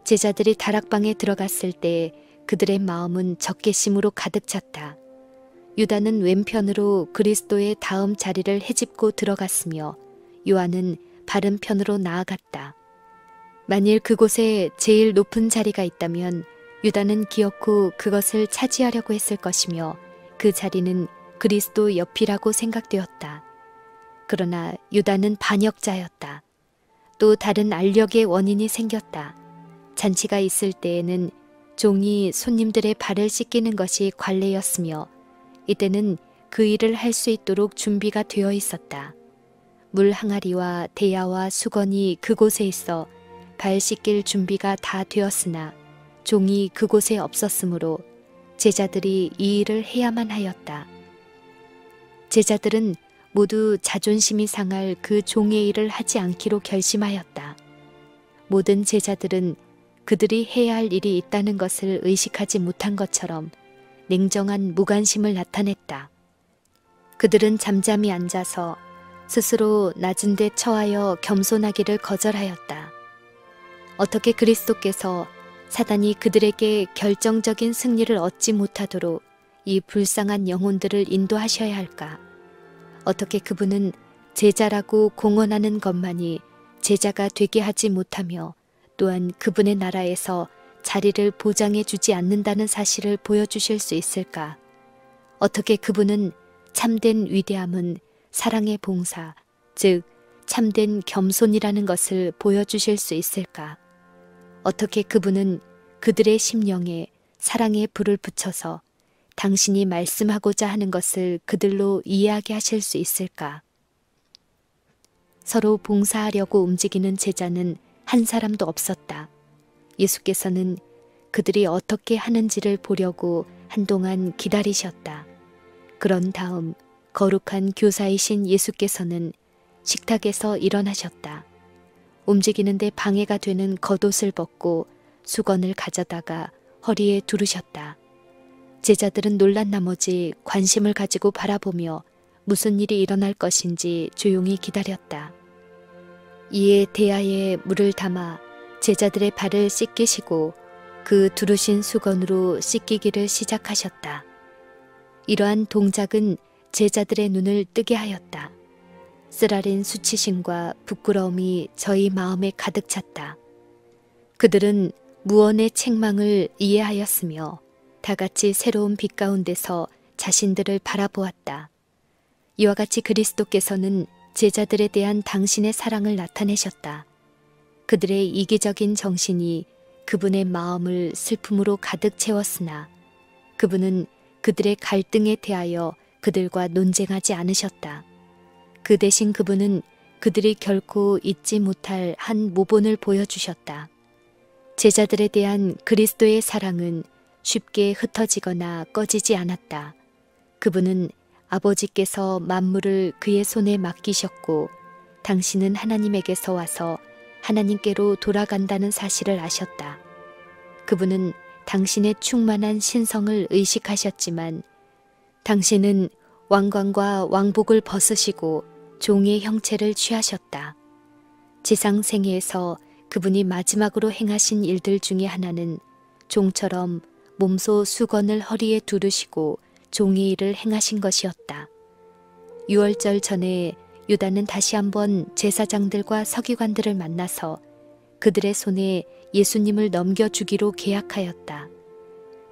제자들이 다락방에 들어갔을 때 그들의 마음은 적개심으로 가득 찼다. 유다는 왼편으로 그리스도의 다음 자리를 헤집고 들어갔으며 요한은 바른 편으로 나아갔다. 만일 그곳에 제일 높은 자리가 있다면 유다는 기어코 그것을 차지하려고 했을 것이며 그 자리는 그리스도 옆이라고 생각되었다. 그러나 유다는 반역자였다. 또 다른 알력의 원인이 생겼다. 잔치가 있을 때에는 종이 손님들의 발을 씻기는 것이 관례였으며 이때는 그 일을 할 수 있도록 준비가 되어 있었다. 물 항아리와 대야와 수건이 그곳에 있어 발 씻길 준비가 다 되었으나 종이 그곳에 없었으므로 제자들이 이 일을 해야만 하였다. 제자들은 모두 자존심이 상할 그 종의 일을 하지 않기로 결심하였다. 모든 제자들은 그들이 해야 할 일이 있다는 것을 의식하지 못한 것처럼 냉정한 무관심을 나타냈다. 그들은 잠잠히 앉아서 스스로 낮은 데 처하여 겸손하기를 거절하였다. 어떻게 그리스도께서 사단이 그들에게 결정적인 승리를 얻지 못하도록 이 불쌍한 영혼들을 인도하셔야 할까? 어떻게 그분은 제자라고 공언하는 것만이 제자가 되게 하지 못하며 또한 그분의 나라에서 자리를 보장해 주지 않는다는 사실을 보여주실 수 있을까? 어떻게 그분은 참된 위대함은 사랑의 봉사, 즉 참된 겸손이라는 것을 보여주실 수 있을까? 어떻게 그분은 그들의 심령에 사랑의 불을 붙여서 당신이 말씀하고자 하는 것을 그들로 이해하게 하실 수 있을까? 서로 봉사하려고 움직이는 제자는 한 사람도 없었다. 예수께서는 그들이 어떻게 하는지를 보려고 한동안 기다리셨다. 그런 다음 거룩한 교사이신 예수께서는 식탁에서 일어나셨다. 움직이는데 방해가 되는 겉옷을 벗고 수건을 가져다가 허리에 두르셨다. 제자들은 놀란 나머지 관심을 가지고 바라보며 무슨 일이 일어날 것인지 조용히 기다렸다. 이에 대야에 물을 담아 제자들의 발을 씻기시고 그 두르신 수건으로 씻기기를 시작하셨다. 이러한 동작은 제자들의 눈을 뜨게 하였다. 쓰라린 수치심과 부끄러움이 저희 마음에 가득 찼다. 그들은 무언의 책망을 이해하였으며 다같이 새로운 빛 가운데서 자신들을 바라보았다. 이와 같이 그리스도께서는 제자들에 대한 당신의 사랑을 나타내셨다. 그들의 이기적인 정신이 그분의 마음을 슬픔으로 가득 채웠으나 그분은 그들의 갈등에 대하여 그들과 논쟁하지 않으셨다. 그 대신 그분은 그들이 결코 잊지 못할 한 모본을 보여주셨다. 제자들에 대한 그리스도의 사랑은 쉽게 흩어지거나 꺼지지 않았다. 그분은 아버지께서 만물을 그의 손에 맡기셨고 당신은 하나님에게서 와서 하나님께로 돌아간다는 사실을 아셨다. 그분은 당신의 충만한 신성을 의식하셨지만 당신은 왕관과 왕복을 벗으시고 종의 형체를 취하셨다. 지상 생애에서 그분이 마지막으로 행하신 일들 중에 하나는 종처럼 몸소 수건을 허리에 두르시고 종의 일을 행하신 것이었다. 유월절 전에 유다는 다시 한번 제사장들과 서기관들을 만나서 그들의 손에 예수님을 넘겨주기로 계약하였다.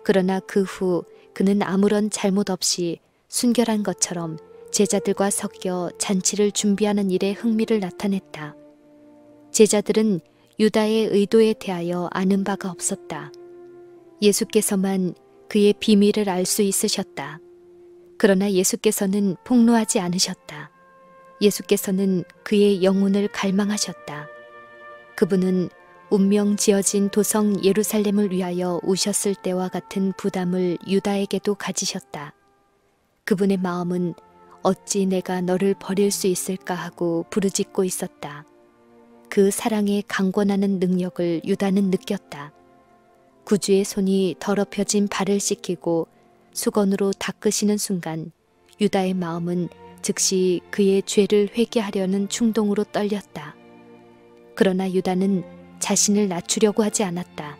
그러나 그 후 그는 아무런 잘못 없이 순결한 것처럼 제자들과 섞여 잔치를 준비하는 일에 흥미를 나타냈다. 제자들은 유다의 의도에 대하여 아는 바가 없었다. 예수께서만 그의 비밀을 알 수 있으셨다. 그러나 예수께서는 폭로하지 않으셨다. 예수께서는 그의 영혼을 갈망하셨다. 그분은 운명 지어진 도성 예루살렘을 위하여 오셨을 때와 같은 부담을 유다에게도 가지셨다. 그분의 마음은 어찌 내가 너를 버릴 수 있을까 하고 부르짖고 있었다. 그 사랑에 강권하는 능력을 유다는 느꼈다. 구주의 손이 더럽혀진 발을 씻기고 수건으로 닦으시는 순간 유다의 마음은 즉시 그의 죄를 회개하려는 충동으로 떨렸다. 그러나 유다는 자신을 낮추려고 하지 않았다.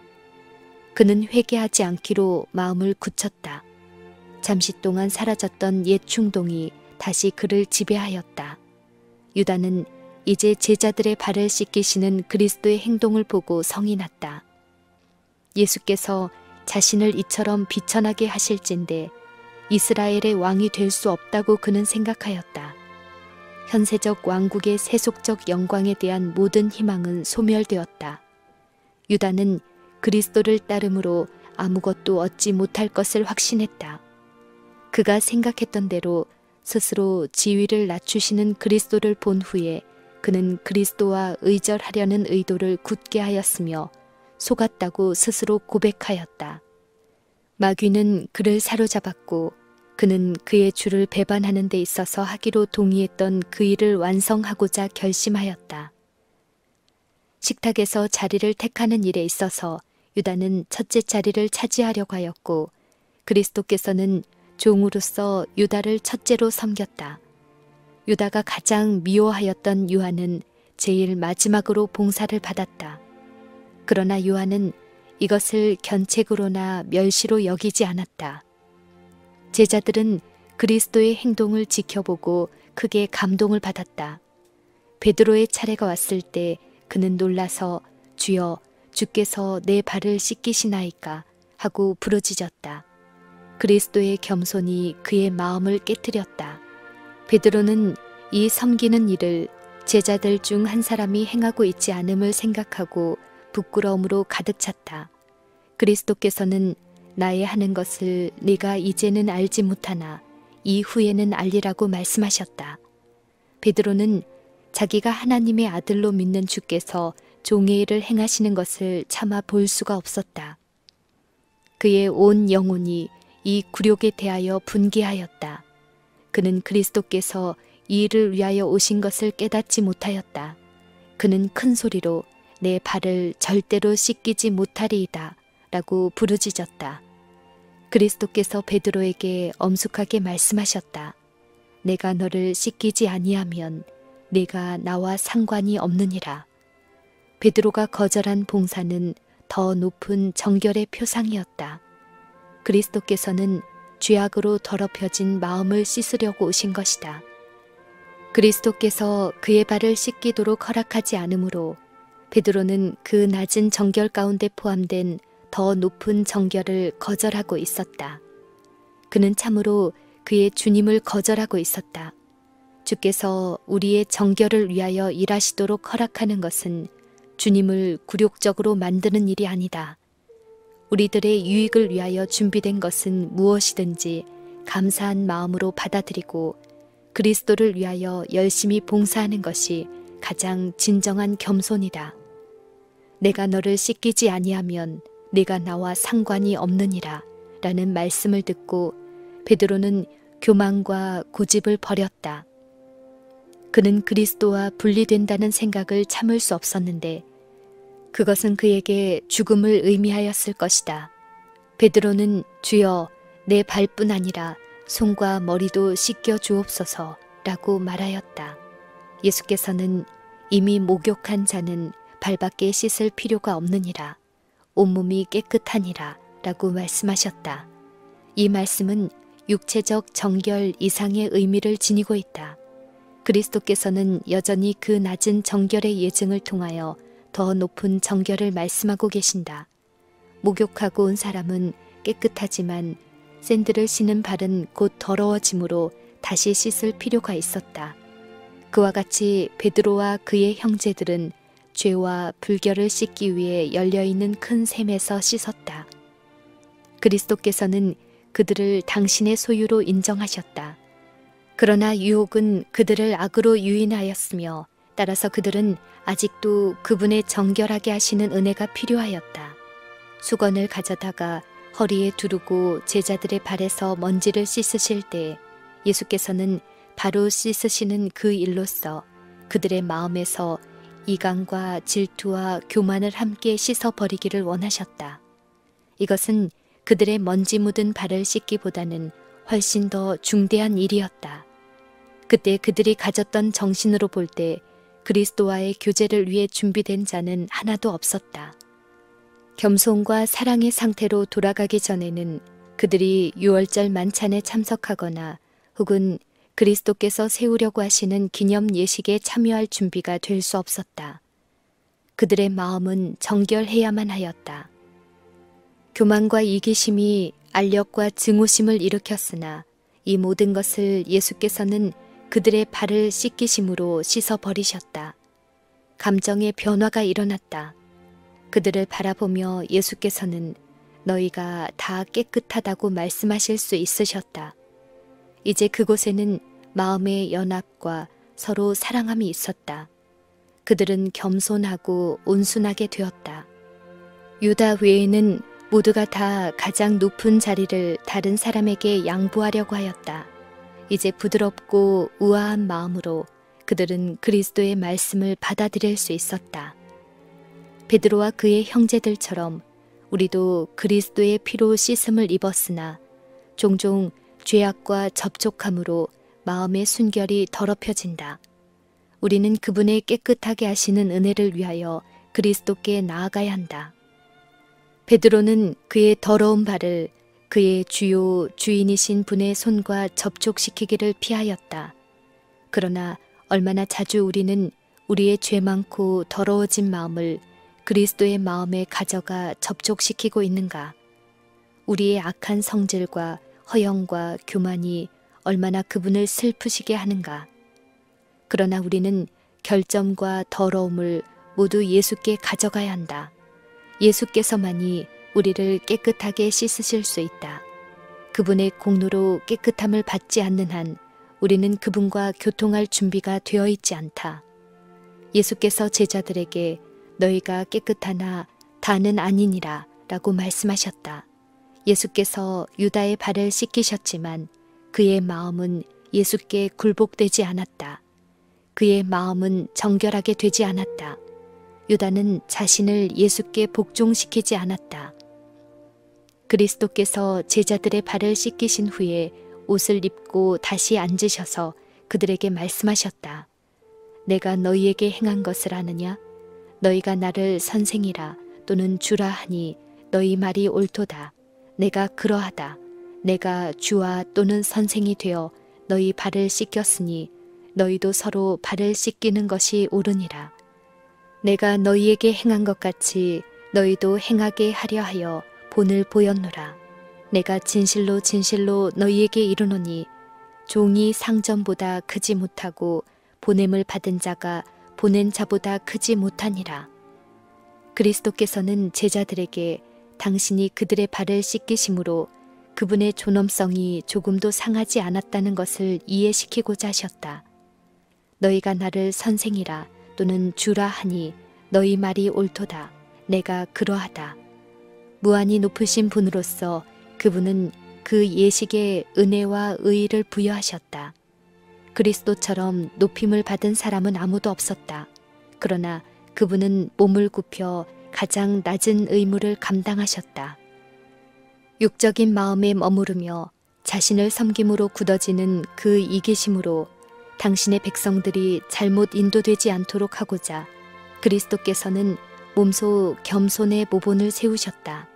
그는 회개하지 않기로 마음을 굳혔다. 잠시 동안 사라졌던 옛 충동이 다시 그를 지배하였다. 유다는 이제 제자들의 발을 씻기시는 그리스도의 행동을 보고 성이 났다. 예수께서 자신을 이처럼 비천하게 하실진데 이스라엘의 왕이 될 수 없다고 그는 생각하였다. 현세적 왕국의 세속적 영광에 대한 모든 희망은 소멸되었다. 유다는 그리스도를 따름으로 아무것도 얻지 못할 것을 확신했다. 그가 생각했던 대로 스스로 지위를 낮추시는 그리스도를 본 후에 그는 그리스도와 의절하려는 의도를 굳게 하였으며 속았다고 스스로 고백하였다. 마귀는 그를 사로잡았고 그는 그의 주를 배반하는 데 있어서 하기로 동의했던 그 일을 완성하고자 결심하였다. 식탁에서 자리를 택하는 일에 있어서 유다는 첫째 자리를 차지하려고 하였고 그리스도께서는 종으로서 유다를 첫째로 섬겼다. 유다가 가장 미워하였던 요한은 제일 마지막으로 봉사를 받았다. 그러나 요한은 이것을 견책으로나 멸시로 여기지 않았다. 제자들은 그리스도의 행동을 지켜보고 크게 감동을 받았다. 베드로의 차례가 왔을 때 그는 놀라서 주여 주께서 내 발을 씻기시나이까 하고 부르짖었다. 그리스도의 겸손이 그의 마음을 깨뜨렸다. 베드로는 이 섬기는 일을 제자들 중 한 사람이 행하고 있지 않음을 생각하고 부끄러움으로 가득 찼다. 그리스도께서는 나의 하는 것을 네가 이제는 알지 못하나 이후에는 알리라고 말씀하셨다. 베드로는 자기가 하나님의 아들로 믿는 주께서 종의 일을 행하시는 것을 차마 볼 수가 없었다. 그의 온 영혼이 이 굴욕에 대하여 분개하였다. 그는 그리스도께서 이 일을 위하여 오신 것을 깨닫지 못하였다. 그는 큰 소리로 내 발을 절대로 씻기지 못하리이다 라고 부르짖었다. 그리스도께서 베드로에게 엄숙하게 말씀하셨다. 내가 너를 씻기지 아니하면 네가 나와 상관이 없느니라. 베드로가 거절한 봉사는 더 높은 정결의 표상이었다. 그리스도께서는 죄악으로 더럽혀진 마음을 씻으려고 오신 것이다. 그리스도께서 그의 발을 씻기도록 허락하지 않으므로 베드로는 그 낮은 정결 가운데 포함된 더 높은 정결을 거절하고 있었다. 그는 참으로 그의 주님을 거절하고 있었다. 주께서 우리의 정결을 위하여 일하시도록 허락하는 것은 주님을 굴욕적으로 만드는 일이 아니다. 우리들의 유익을 위하여 준비된 것은 무엇이든지 감사한 마음으로 받아들이고 그리스도를 위하여 열심히 봉사하는 것이 가장 진정한 겸손이다. 내가 너를 씻기지 아니하면 네가 나와 상관이 없느니라 라는 말씀을 듣고 베드로는 교만과 고집을 버렸다. 그는 그리스도와 분리된다는 생각을 참을 수 없었는데 그것은 그에게 죽음을 의미하였을 것이다. 베드로는 주여 내 발뿐 아니라 손과 머리도 씻겨 주옵소서 라고 말하였다. 예수께서는 이미 목욕한 자는 발밖에 씻을 필요가 없느니라. 온몸이 깨끗하니라 라고 말씀하셨다. 이 말씀은 육체적 정결 이상의 의미를 지니고 있다. 그리스도께서는 여전히 그 낮은 정결의 예증을 통하여 더 높은 정결을 말씀하고 계신다. 목욕하고 온 사람은 깨끗하지만 샌들을 신은 발은 곧 더러워지므로 다시 씻을 필요가 있었다. 그와 같이 베드로와 그의 형제들은 죄와 불결을 씻기 위해 열려있는 큰 샘에서 씻었다. 그리스도께서는 그들을 당신의 소유로 인정하셨다. 그러나 유혹은 그들을 악으로 유인하였으며 따라서 그들은 아직도 그분의 정결하게 하시는 은혜가 필요하였다. 수건을 가져다가 허리에 두르고 제자들의 발에서 먼지를 씻으실 때 예수께서는 바로 씻으시는 그 일로써 그들의 마음에서 이간과 질투와 교만을 함께 씻어버리기를 원하셨다. 이것은 그들의 먼지 묻은 발을 씻기보다는 훨씬 더 중대한 일이었다. 그때 그들이 가졌던 정신으로 볼 때 그리스도와의 교제를 위해 준비된 자는 하나도 없었다. 겸손과 사랑의 상태로 돌아가기 전에는 그들이 유월절 만찬에 참석하거나 혹은 그리스도께서 세우려고 하시는 기념 예식에 참여할 준비가 될 수 없었다. 그들의 마음은 정결해야만 하였다. 교만과 이기심이 알력과 증오심을 일으켰으나 이 모든 것을 예수께서는 그들의 발을 씻기심으로 씻어버리셨다. 감정의 변화가 일어났다. 그들을 바라보며 예수께서는 너희가 다 깨끗하다고 말씀하실 수 있으셨다. 이제 그곳에는 마음의 연합과 서로 사랑함이 있었다. 그들은 겸손하고 온순하게 되었다. 유다 외에는 모두가 다 가장 높은 자리를 다른 사람에게 양보하려고 하였다. 이제 부드럽고 우아한 마음으로 그들은 그리스도의 말씀을 받아들일 수 있었다. 베드로와 그의 형제들처럼 우리도 그리스도의 피로 씻음을 입었으나 종종 죄악과 접촉함으로 마음의 순결이 더럽혀진다. 우리는 그분의 깨끗하게 하시는 은혜를 위하여 그리스도께 나아가야 한다. 베드로는 그의 더러운 발을 그의 주요 주인이신 분의 손과 접촉시키기를 피하였다. 그러나 얼마나 자주 우리는 우리의 죄 많고 더러워진 마음을 그리스도의 마음에 가져가 접촉시키고 있는가? 우리의 악한 성질과 허영과 교만이 얼마나 그분을 슬프시게 하는가? 그러나 우리는 결점과 더러움을 모두 예수께 가져가야 한다. 예수께서만이 우리를 깨끗하게 씻으실 수 있다. 그분의 공로로 깨끗함을 받지 않는 한 우리는 그분과 교통할 준비가 되어 있지 않다. 예수께서 제자들에게 너희가 깨끗하나 다는 아니니라 라고 말씀하셨다. 예수께서 유다의 발을 씻기셨지만 그의 마음은 예수께 굴복되지 않았다. 그의 마음은 정결하게 되지 않았다. 유다는 자신을 예수께 복종시키지 않았다. 그리스도께서 제자들의 발을 씻기신 후에 옷을 입고 다시 앉으셔서 그들에게 말씀하셨다. 내가 너희에게 행한 것을 아느냐? 너희가 나를 선생이라 또는 주라 하니 너희 말이 옳도다. 내가 그러하다. 내가 주와 또는 선생이 되어 너희 발을 씻겼으니 너희도 서로 발을 씻기는 것이 옳으니라. 내가 너희에게 행한 것 같이 너희도 행하게 하려 하여 본을 보였노라. 내가 진실로 진실로 너희에게 이르노니 종이 상전보다 크지 못하고 보냄을 받은 자가 보낸 자보다 크지 못하니라. 그리스도께서는 제자들에게 당신이 그들의 발을 씻기심으로 그분의 존엄성이 조금도 상하지 않았다는 것을 이해시키고자 하셨다. 너희가 나를 선생이라 또는 주라 하니 너희 말이 옳도다. 내가 그러하다. 무한히 높으신 분으로서 그분은 그 예식에 은혜와 의의를 부여하셨다. 그리스도처럼 높임을 받은 사람은 아무도 없었다. 그러나 그분은 몸을 굽혀 가장 낮은 의무를 감당하셨다. 육적인 마음에 머무르며 자신을 섬김으로 굳어지는 그 이기심으로 당신의 백성들이 잘못 인도되지 않도록 하고자 그리스도께서는 몸소 겸손의 모본을 세우셨다.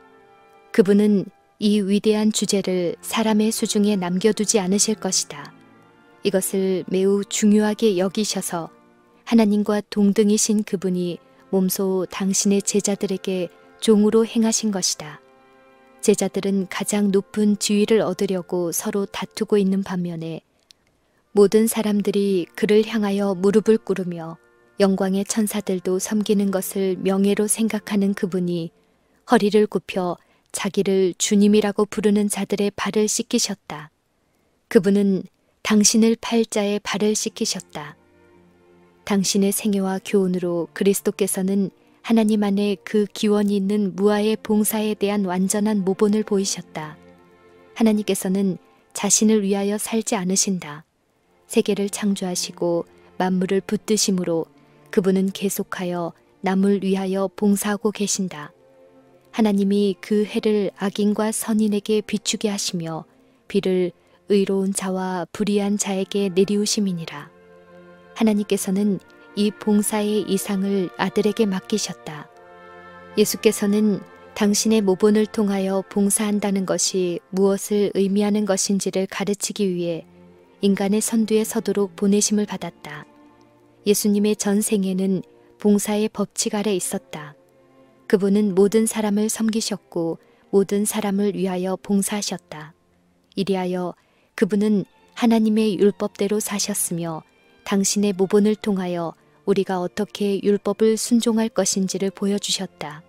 그분은 이 위대한 주제를 사람의 수중에 남겨두지 않으실 것이다. 이것을 매우 중요하게 여기셔서 하나님과 동등이신 그분이 몸소 당신의 제자들에게 종으로 행하신 것이다. 제자들은 가장 높은 지위를 얻으려고 서로 다투고 있는 반면에 모든 사람들이 그를 향하여 무릎을 꿇으며 영광의 천사들도 섬기는 것을 명예로 생각하는 그분이 허리를 굽혀 자기를 주님이라고 부르는 자들의 발을 씻기셨다. 그분은 당신을 팔 자의 발을 씻기셨다. 당신의 생애와 교훈으로 그리스도께서는 하나님 안에 그 기원이 있는 무아의 봉사에 대한 완전한 모본을 보이셨다. 하나님께서는 자신을 위하여 살지 않으신다. 세계를 창조하시고 만물을 붙드심으로 그분은 계속하여 남을 위하여 봉사하고 계신다. 하나님이 그 해를 악인과 선인에게 비추게 하시며 비를 의로운 자와 불의한 자에게 내리우심이니라. 하나님께서는 이 봉사의 이상을 아들에게 맡기셨다. 예수께서는 당신의 모본을 통하여 봉사한다는 것이 무엇을 의미하는 것인지를 가르치기 위해 인간의 선두에 서도록 보내심을 받았다. 예수님의 전 생애는 봉사의 법칙 아래 있었다. 그분은 모든 사람을 섬기셨고 모든 사람을 위하여 봉사하셨다. 이리하여 그분은 하나님의 율법대로 사셨으며 당신의 모본을 통하여 우리가 어떻게 율법을 순종할 것인지를 보여주셨다.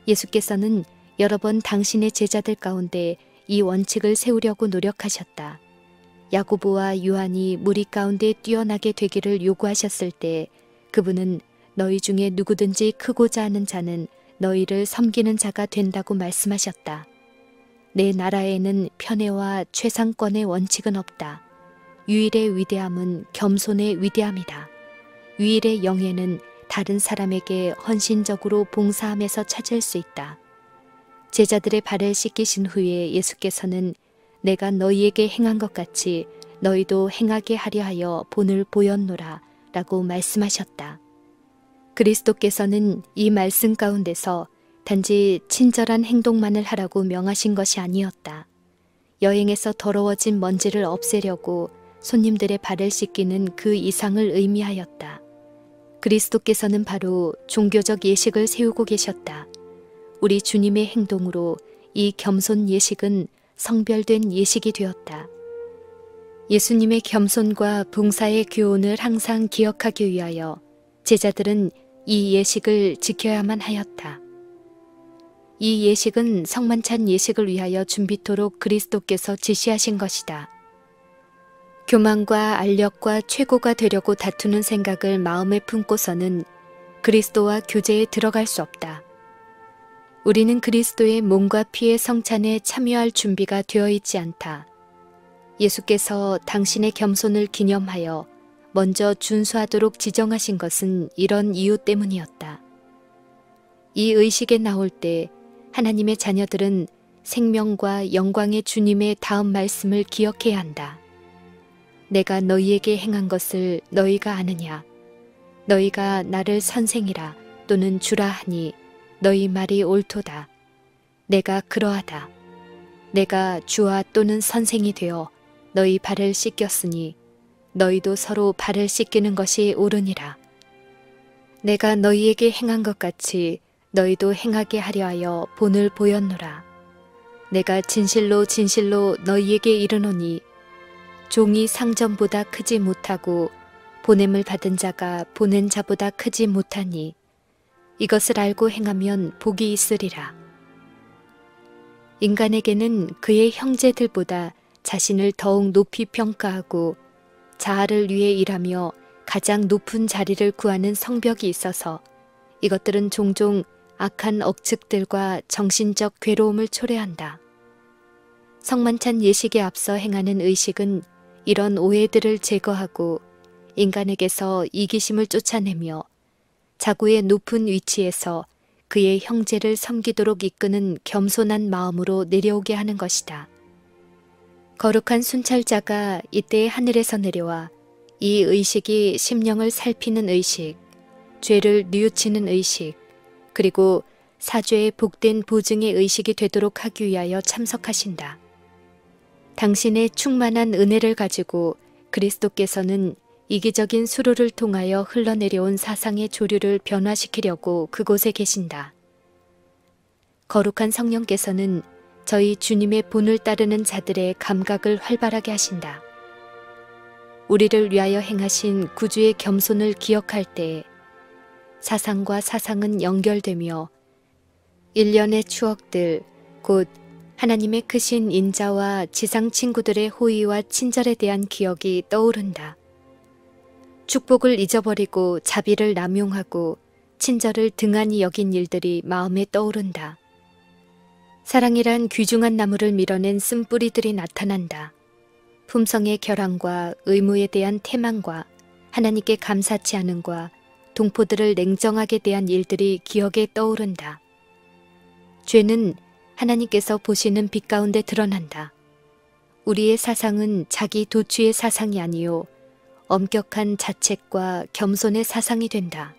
예수께서는 여러 번 당신의 제자들 가운데 이 원칙을 세우려고 노력하셨다. 야고보와 요한이 무리 가운데 뛰어나게 되기를 요구하셨을 때 그분은 너희 중에 누구든지 크고자 하는 자는 너희를 섬기는 자가 된다고 말씀하셨다. 내 나라에는 편애와 최상권의 원칙은 없다. 유일의 위대함은 겸손의 위대함이다. 유일의 영예는 다른 사람에게 헌신적으로 봉사함에서 찾을 수 있다. 제자들의 발을 씻기신 후에 예수께서는 내가 너희에게 행한 것 같이 너희도 행하게 하려 하여 본을 보였노라 라고 말씀하셨다. 그리스도께서는 이 말씀 가운데서 단지 친절한 행동만을 하라고 명하신 것이 아니었다. 여행에서 더러워진 먼지를 없애려고 손님들의 발을 씻기는 그 이상을 의미하였다. 그리스도께서는 바로 종교적 예식을 세우고 계셨다. 우리 주님의 행동으로 이 겸손 예식은 성별된 예식이 되었다. 예수님의 겸손과 봉사의 교훈을 항상 기억하기 위하여 제자들은 이 예식을 지켜야만 하였다. 이 예식은 성만찬 예식을 위하여 준비토록 그리스도께서 지시하신 것이다. 교만과 알력과 최고가 되려고 다투는 생각을 마음에 품고서는 그리스도와 교제에 들어갈 수 없다. 우리는 그리스도의 몸과 피의 성찬에 참여할 준비가 되어 있지 않다. 예수께서 당신의 겸손을 기념하여 먼저 준수하도록 지정하신 것은 이런 이유 때문이었다. 이 의식에 나올 때 하나님의 자녀들은 생명과 영광의 주님의 다음 말씀을 기억해야 한다. 내가 너희에게 행한 것을 너희가 아느냐? 너희가 나를 선생이라 또는 주라 하니 너희 말이 옳도다. 내가 그러하다. 내가 주와 또는 선생이 되어 너희 발을 씻겼으니 너희도 서로 발을 씻기는 것이 옳으니라. 내가 너희에게 행한 것 같이 너희도 행하게 하려 하여 본을 보였노라. 내가 진실로 진실로 너희에게 이르노니 종이 상전보다 크지 못하고 보냄을 받은 자가 보낸 자보다 크지 못하니 이것을 알고 행하면 복이 있으리라. 인간에게는 그의 형제들보다 자신을 더욱 높이 평가하고 자아를 위해 일하며 가장 높은 자리를 구하는 성벽이 있어서 이것들은 종종 악한 억측들과 정신적 괴로움을 초래한다. 성만찬 예식에 앞서 행하는 의식은 이런 오해들을 제거하고 인간에게서 이기심을 쫓아내며 자구의 높은 위치에서 그의 형제를 섬기도록 이끄는 겸손한 마음으로 내려오게 하는 것이다. 거룩한 순찰자가 이때 하늘에서 내려와 이 의식이 심령을 살피는 의식, 죄를 뉘우치는 의식, 그리고 사죄의 복된 보증의 의식이 되도록 하기 위하여 참석하신다. 당신의 충만한 은혜를 가지고 그리스도께서는 이기적인 수로를 통하여 흘러내려온 사상의 조류를 변화시키려고 그곳에 계신다. 거룩한 성령께서는 저희 주님의 본을 따르는 자들의 감각을 활발하게 하신다. 우리를 위하여 행하신 구주의 겸손을 기억할 때 사상과 사상은 연결되며 일련의 추억들, 곧 하나님의 크신 인자와 지상 친구들의 호의와 친절에 대한 기억이 떠오른다. 축복을 잊어버리고 자비를 남용하고 친절을 등한히 여긴 일들이 마음에 떠오른다. 사랑이란 귀중한 나무를 밀어낸 쓴뿌리들이 나타난다. 품성의 결함과 의무에 대한 태만과 하나님께 감사치 않음과 동포들을 냉정하게 대한 일들이 기억에 떠오른다. 죄는 하나님께서 보시는 빛 가운데 드러난다. 우리의 사상은 자기 도취의 사상이 아니요 엄격한 자책과 겸손의 사상이 된다.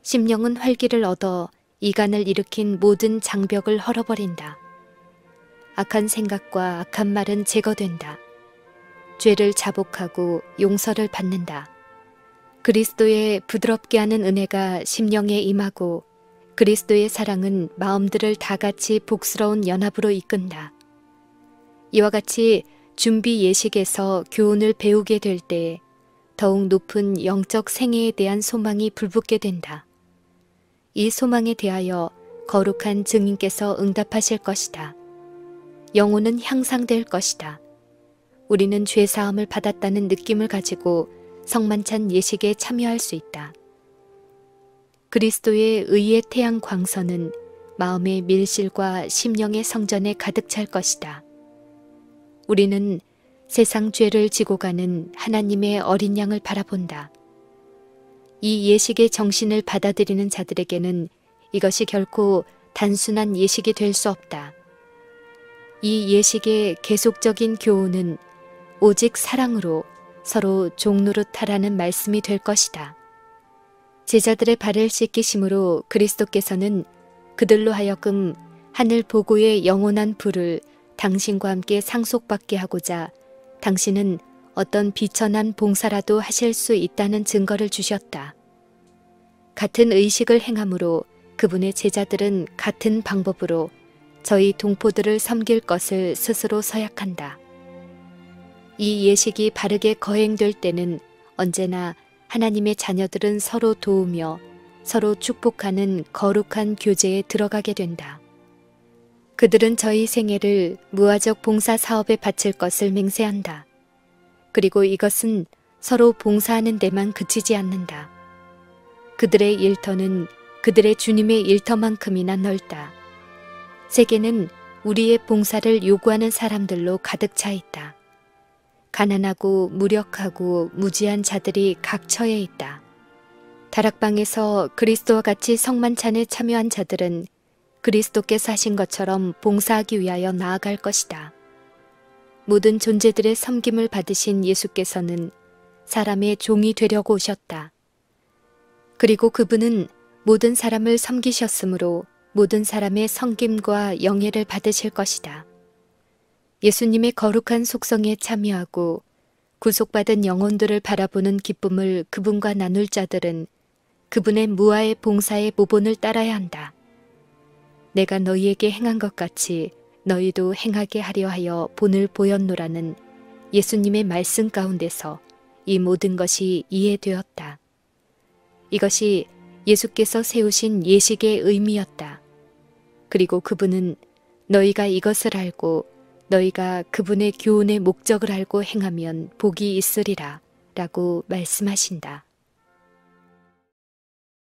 심령은 활기를 얻어 이간을 일으킨 모든 장벽을 헐어버린다. 악한 생각과 악한 말은 제거된다. 죄를 자복하고 용서를 받는다. 그리스도의 부드럽게 하는 은혜가 심령에 임하고 그리스도의 사랑은 마음들을 다같이 복스러운 연합으로 이끈다. 이와 같이 준비 예식에서 교훈을 배우게 될 때 더욱 높은 영적 생애에 대한 소망이 불붙게 된다. 이 소망에 대하여 거룩한 증인께서 응답하실 것이다. 영혼은 향상될 것이다. 우리는 죄사함을 받았다는 느낌을 가지고 성만찬 예식에 참여할 수 있다. 그리스도의 의의 태양 광선은 마음의 밀실과 심령의 성전에 가득 찰 것이다. 우리는 세상 죄를 지고 가는 하나님의 어린 양을 바라본다. 이 예식의 정신을 받아들이는 자들에게는 이것이 결코 단순한 예식이 될 수 없다. 이 예식의 계속적인 교훈은 오직 사랑으로 서로 종노릇하라는 말씀이 될 것이다. 제자들의 발을 씻기심으로 그리스도께서는 그들로 하여금 하늘 보고의 영원한 부를 당신과 함께 상속받게 하고자 당신은 어떤 비천한 봉사라도 하실 수 있다는 증거를 주셨다. 같은 의식을 행함으로 그분의 제자들은 같은 방법으로 저희 동포들을 섬길 것을 스스로 서약한다. 이 예식이 바르게 거행될 때는 언제나 하나님의 자녀들은 서로 도우며 서로 축복하는 거룩한 교제에 들어가게 된다. 그들은 저희 생애를 무화적 봉사 사업에 바칠 것을 맹세한다. 그리고 이것은 서로 봉사하는 데만 그치지 않는다. 그들의 일터는 그들의 주님의 일터만큼이나 넓다. 세계는 우리의 봉사를 요구하는 사람들로 가득 차 있다. 가난하고 무력하고 무지한 자들이 각 처해 있다. 다락방에서 그리스도와 같이 성만찬에 참여한 자들은 그리스도께서 하신 것처럼 봉사하기 위하여 나아갈 것이다. 모든 존재들의 섬김을 받으신 예수께서는 사람의 종이 되려고 오셨다. 그리고 그분은 모든 사람을 섬기셨으므로 모든 사람의 섬김과 영예를 받으실 것이다. 예수님의 거룩한 속성에 참여하고 구속받은 영혼들을 바라보는 기쁨을 그분과 나눌 자들은 그분의 무아의 봉사의 모본을 따라야 한다. 내가 너희에게 행한 것 같이 너희도 행하게 하려 하여 본을 보였노라는 예수님의 말씀 가운데서 이 모든 것이 이해되었다. 이것이 예수께서 세우신 예식의 의미였다. 그리고 그분은 너희가 이것을 알고 너희가 그분의 교훈의 목적을 알고 행하면 복이 있으리라 라고 말씀하신다.